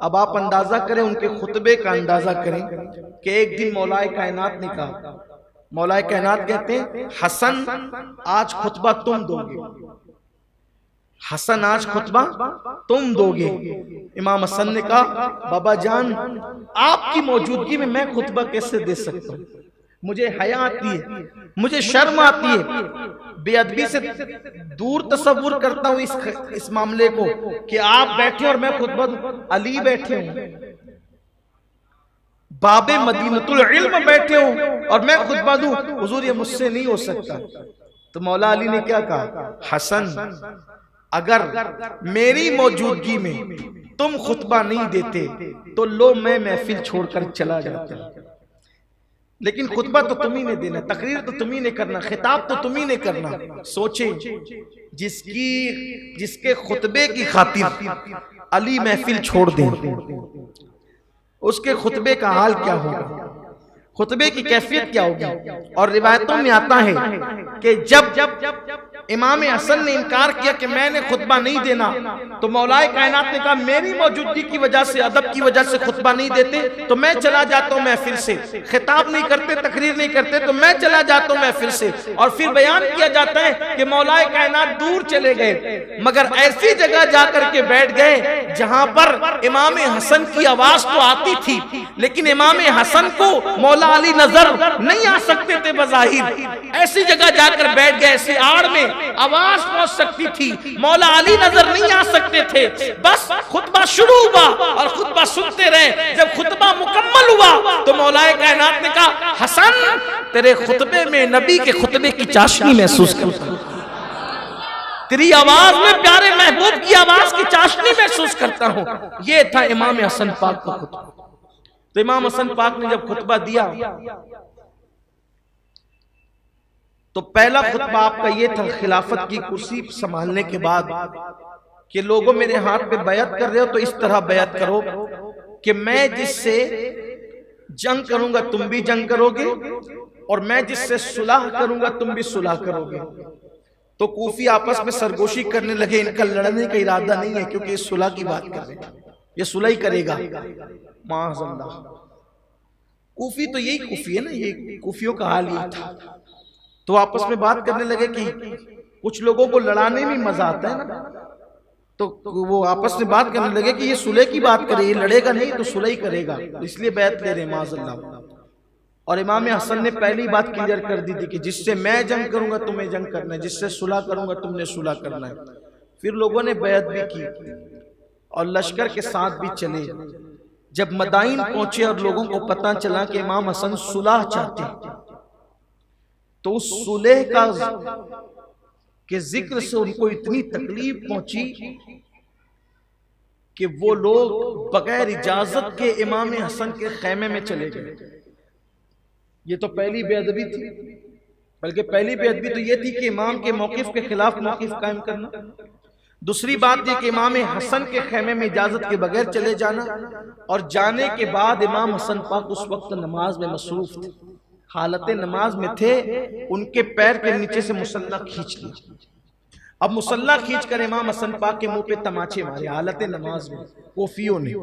अब आप अंदाजा करें, उनके खुतबे का अंदाजा करें कि एक दिन मौलाए कायनात ने कहा, मौलाए कायनात कहते हैं हसन आज खुतबा तुम दोगे, हसन आज खुतबा तुम दोगे। इमाम हसन ने कहा बाबा जान आपकी मौजूदगी में मैं खुतबा कैसे दे सकता हूँ, मुझे हया आती है, मुझे शर्म आती है, बेअदबी से दूर तसव्वुर करता हूँ इस मामले को कि आप बैठे और मैं खुतबा दूं। अली बैठे हूं, बाबे मदीनतुल इल्म बैठे हूं और मैं खुतबा दूं, हुजूर ये मुझसे नहीं हो सकता। तो मौला अली ने क्या कहा, हसन अगर मेरी मौजूदगी में तुम खुतबा नहीं देते तो लो मैं महफिल छोड़कर चला जाता, लेकिन खुतबा तो तुम ही ने देना, तकरीर तो तुम ही ने करना, खिताब तो तुम ही ने करना। सोचे जिसके खुतबे की खातिर अली महफिल छोड़ दे, उसके खुतबे का हाल क्या होगा, खुतबे की कैफियत क्या होगी। और रिवायतों में आता है कि जब इमाम हसन ने इनकार किया कि मैंने खुतबा नहीं देना, तो मौलाए कायनात ने कहा मेरी मौजूदगी की वजह से, अदब की वजह से खुतबा नहीं देते तो मैं चला जाता हूं महफिल से, खिताब नहीं करते, तकरीर नहीं करते तो मैं चला जाता हूं महफिल से। और फिर बयान किया जाता है कि मौलाए कायनात दूर चले गए, मगर ऐसी जगह जाकर के बैठ गए जहां पर इमाम हसन की आवाज तो आती थी, लेकिन इमाम हसन को मौला अली नजर नहीं आ सकते थे बज़ाहिर, ऐसी जगह जाकर बैठ गए, ऐसी आड़ में आवाज पहुंच सकती थी, मौला अली नजर नहीं आ सकते थे। बस खुतबा शुरू हुआ और खुतबा सुनते रहे। जब खुतबा मुकम्मल हुआ तो मौलाए कायनात ने कहा हसन तेरे खुतबे में नबी के खुतबे की चाशनी महसूस करता हूं, तेरी आवाज में प्यारे महबूब की आवाज की चाशनी महसूस करता हूं। यह था इमाम हसन पाक का खुतबा। तो इमाम हसन पाक ने जब खुतबा दिया तो पहला खुतबा आपका ये था खिलाफत की कुर्सी संभालने के बाद कि लोगों मेरे हाथ पे बैत कर रहे हो तो इस तरह बैत करो कि मैं जिससे जंग करूंगा तुम भी जंग करोगे और मैं जिससे सुलह करूंगा तुम भी सुलह करोगे। तो कूफी आपस में सरगोशी करने लगे, इनका लड़ने का इरादा नहीं है क्योंकि इस सुलह की बात कर रहे हैं, ये सुलह ही करेगा माअज़ल्लाह। कूफी तो यही कूफी है ना, ये कूफियों का हाल यही था। तो आपस में बात करने लगे कि कुछ लोगों को लड़ाने में मजा आता है ना, तो वो आपस में बात करने लगे कि ये सुलह की बात करे, ये लड़ेगा नहीं तो सुलह ही करेगा, इसलिए बैत ले रहे माअज़ल्लाह। और इमाम हसन ने पहली बात क्लियर कर दी थी कि जिससे मैं जंग करूंगा तुम्हें जंग करना है, जिससे सुलह करूंगा तुमने सुलह करना है। फिर लोगों ने बैत भी की और लश्कर के साथ भी चले। जब मदाइन पहुंचे और लोगों को पता चला कि इमाम हसन सुलह चाहते हैं, तो उस सुलह का के जिक्र से उनको इतनी तकलीफ पहुंची कि वो लोग बगैर इजाजत के इमाम हसन के खैमे में चले गए। ये तो पहली बेअदबी थी, बल्कि पहली बेअदबी तो ये थी कि इमाम के मौकिफ के खिलाफ मौकिफ कायम करना। दूसरी बात यह कि इमाम हसन के खैमे में इजाजत के बगैर चले जाना, और जाने के बाद इमाम हसन पाक उस वक्त नमाज में मसरूफ थे, हालत नमाज में थे, उनके पैर के नीचे से मुसल्ला खींच लिया। अब मुसल्ला खींच कर इमाम हसन पाक के मुंह पे तमाचे मारे हालत नमाज में कोफियों ने।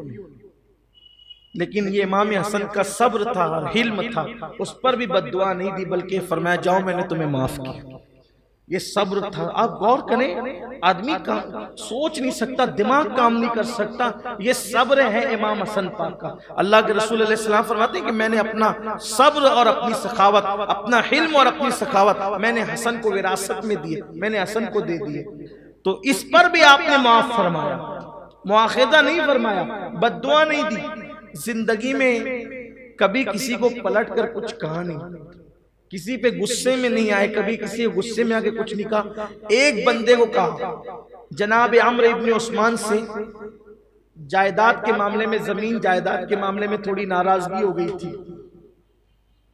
लेकिन ये इमाम हसन का सब्र था और हिल्म था, उस पर भी बद्दुआ नहीं दी, बल्कि फरमाया जाओ मैंने तुम्हें माफ किया। ये सब्र था। आप गौर करें, आदमी का सोच नहीं सकता, दिमाग काम नहीं कर सकता, ये सब्र है इमाम हसन पाक का। अल्लाह के रसूल अलैहि सलाम फरमाते हैं कि मैंने अपना सब्र और अपनी सखावत, अपना हिल्म और अपनी सखावत मैंने हसन को विरासत में दिए, मैंने हसन को दे दिए। तो इस पर भी आपने माफ फरमाया, मुआखिजा नहीं फरमाया, बद्दुआ नहीं दी। जिंदगी में कभी किसी को पलट कर कुछ कहा नहीं, किसी पे गुस्से में नहीं आए, कभी किसी के गुस्से में आके कुछ नहीं कहा। एक बंदे को कहा, जनाब अम्र इब्न उस्मान से जायदाद के मामले में, जमीन जायदाद के मामले में थोड़ी नाराजगी हो गई थी,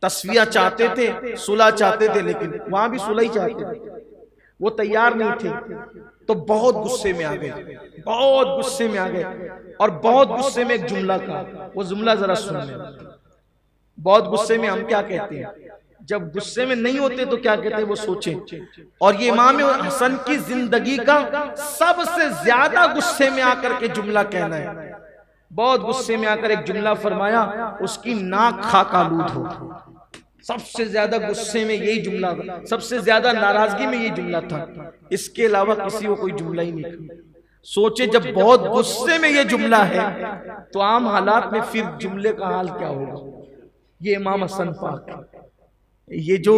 तस्विया चाहते थे, सुलह चाहते थे, लेकिन वहां भी सुलह ही चाहते थे, वो तैयार नहीं थे। तो बहुत गुस्से में आ गए, बहुत गुस्से में आ गए, और बहुत गुस्से में एक जुमला कहा, वो जुमला जरा सुन लें। बहुत गुस्से में हम क्या कहते हैं, जब गुस्से में नहीं होते तो क्या कहते हैं वो सोचें। और ये इमाम हसन की जिंदगी का सबसे ज्यादा गुस्से में आकर के जुमला कहना है बहुत गुस्से में आकर एक जुमला फरमाया, उसकी नाक खाक आलूद हो। सबसे ज्यादा गुस्से में यही जुमला था, सबसे ज्यादा नाराजगी में यही जुमला था, इसके अलावा किसी को कोई जुमला ही नहीं। सोचे जब बहुत गुस्से में ये जुमला है तो आम हालात में फिर जुमले का हाल क्या होगा। ये इमाम हसन पाक, ये जो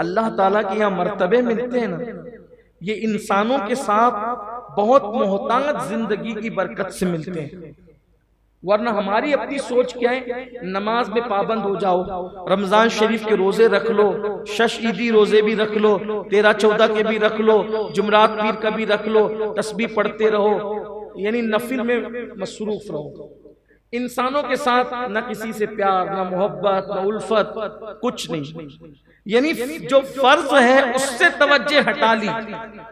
अल्लाह ताला के यहाँ मर्तबे मिलते हैं ना, ये इंसानों के साथ बहुत मोहताज जिंदगी की बरकत से मिलते हैं। वरना हमारी अपनी सोच क्या है, नमाज में पाबंद हो जाओ, रमजान शरीफ के रोजे रख लो, शश ईदी रोजे भी रख लो, 13-14 के भी रख लो, जुमरात पीर का भी रख लो, तस्बीह पढ़ते रहो, यानी नफिल में मसरूफ रहो। इंसानों के साथ न किसी से प्यार, न मोहब्बत, न उल्फत, कुछ नहीं। यानी जो फर्ज है उससे तवज्जे हटा ली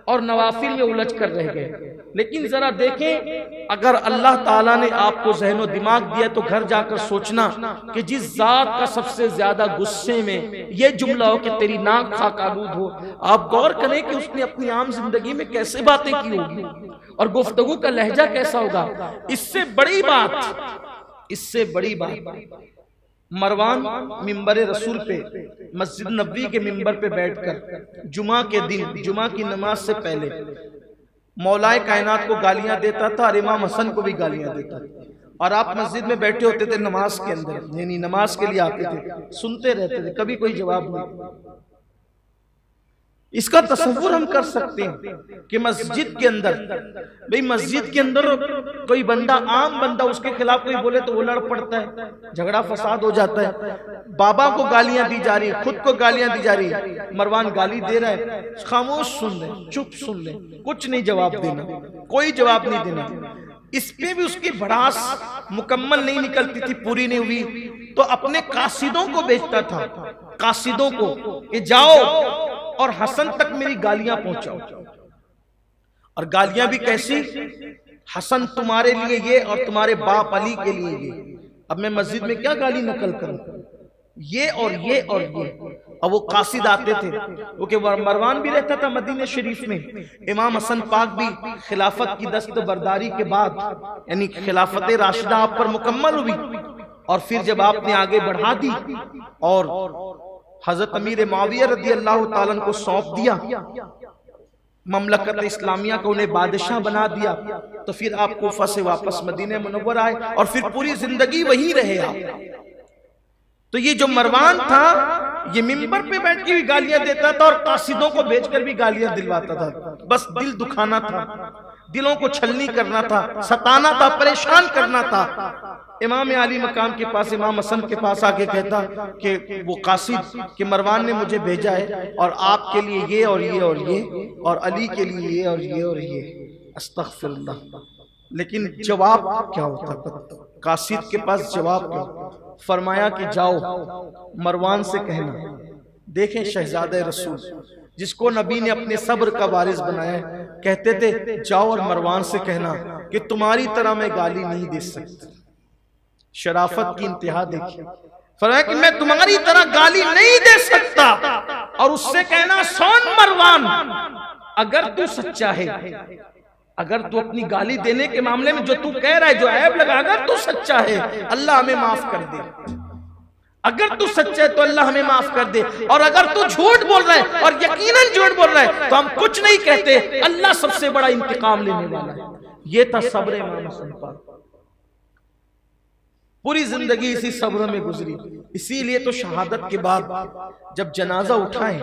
और नवाफिल में उलझ कर रह गए। लेकिन जरा देखें, अगर अल्लाह ताला ने आपको ज़हनो दिमाग दिया तो घर जाकर सोचना कि जिस जात का सबसे ज्यादा गुस्से में ये जुमला हो कि तेरी नाक खाक आलूद हो, आप गौर करें कि उसने अपनी आम जिंदगी में कैसे बातें की होगी और गुफ्तगू का लहजा कैसा होगा। इससे बड़ी बात मरवान मिंबर रसूल पे मस्जिद नबी के मिंबर पे बैठकर जुमा के दिन, जुमा की नमाज से पहले मौलाए कायनात को गालियां देता था और इमाम हसन को भी गालियां देता था। और आप मस्जिद में बैठे होते थे नमाज के अंदर, यानी नमाज के लिए आते थे, सुनते रहते थे, कभी कोई जवाब नहीं। इसका तसव्वुर हम कर सकते हैं कि मस्जिद के अंदर, भाई मस्जिद के अंदर कोई बंदा, आम बंदा, उसके खिलाफ कोई बोले तो वो लड़ पड़ता है, झगड़ा फसाद हो जाता है। बाबा को गालियां दी जा रही है, खुद को गालियां दी जा रही है, मरवान गाली दे रहा है, खामोश सुन ले, चुप सुन ले, कुछ नहीं जवाब देना, कोई जवाब नहीं देना। इस पे भी उसकी भड़ास मुकम्मल नहीं निकलती थी, पूरी नहीं हुई तो अपने कासिदों को भेजता था, कासिदों को कि जाओ और हसन तक मेरी गालियां पहुंचाओ। और गालियां भी कैसी, हसन तुम्हारे लिए ये और तुम्हारे बाप अली के लिए ये। अब मैं मस्जिद में क्या गाली नकल करूं, ये और ये और ये। और वो कासिद आते थे, क्योंकि मरवान भी रहता था मदीने शरीफ में, इमाम हसन पाक भी खिलाफत की दस्तबरदारी के बाद, यानी खिलाफत राशिदा आप पर मुकम्मल हुई और फिर जब आपने आगे बढ़ा दी और हजरत अमीर मुआविया रज़ी अल्लाह ताला को सौंप दिया, ममलकत इस्लामिया को उन्हें बादशाह बना दिया, तो फिर आप कूफा से वापस मदीने मुनव्वर आए और फिर पूरी जिंदगी वहीं रहे आप। तो ये जो मरवान था, ये मिंबर पे बैठ के भी गालियां देता था और कासिदों को भेजकर भी गालियां दिलवाता था। बस दिल दुखाना था, दिलों को छलनी करना था, सताना था, परेशान करना था। इमाम आली मकाम के पास, इमाम हसन के पास आके कहता कि वो कासिद कि मरवान ने मुझे भेजा है और आपके लिए ये और ये और ये और अली के लिए ये और ये और ये। अस्तगफिरुल्लाह। लेकिन जवाब क्या होता, कासिद के पास जवाब क्या? फरमाया कि जाओ मरवान से कहना, देखें शहजादे रसूल जिसको नबी ने अपने सब्र का वारिस बनाया, कहते थे जाओ और मरवान से कहना कि तुम्हारी तरह मैं गाली नहीं दे सकता। शराफत की इंतहा देखिए, फरमाया कि मैं तुम्हारी तरह गाली नहीं दे सकता। और उससे कहना, सुन मरवान, अगर तू सच्चा है, अगर तू अपनी गाली देने के मामले में जो तू कह रहा है, जो ऐब लगा, अगर तू सच्चा है अल्लाह हमें माफ कर दे। अगर तू सच्चा है तो अल्लाह हमें माफ कर दे, और अगर तू झूठ बोल रहा है और यकीनन झूठ बोल रहा है तो हम कुछ नहीं कहते, अल्लाह सबसे बड़ा इंतकाम लेने वाला है। ये था सब्र इमाम हसन पाक। पूरी जिंदगी इसी सब्र में गुजरी। इसीलिए तो शहादत के बाद जब जनाजा उठाए,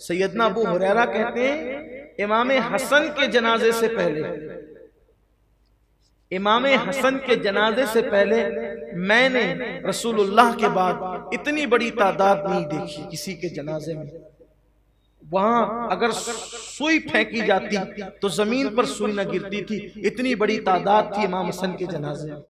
सैयदना अबू हुरैरा कहते हैं इमाम हसन के जनाजे से पहले, इमाम हसन के जनाजे से पहले मैंने रसूलुल्लाह के बाद इतनी बड़ी तादाद नहीं देखी किसी के जनाजे में। वहां अगर सुई फेंकी जाती तो जमीन पर सुई न गिरती थी, इतनी बड़ी तादाद थी इमाम हसन के जनाजे में।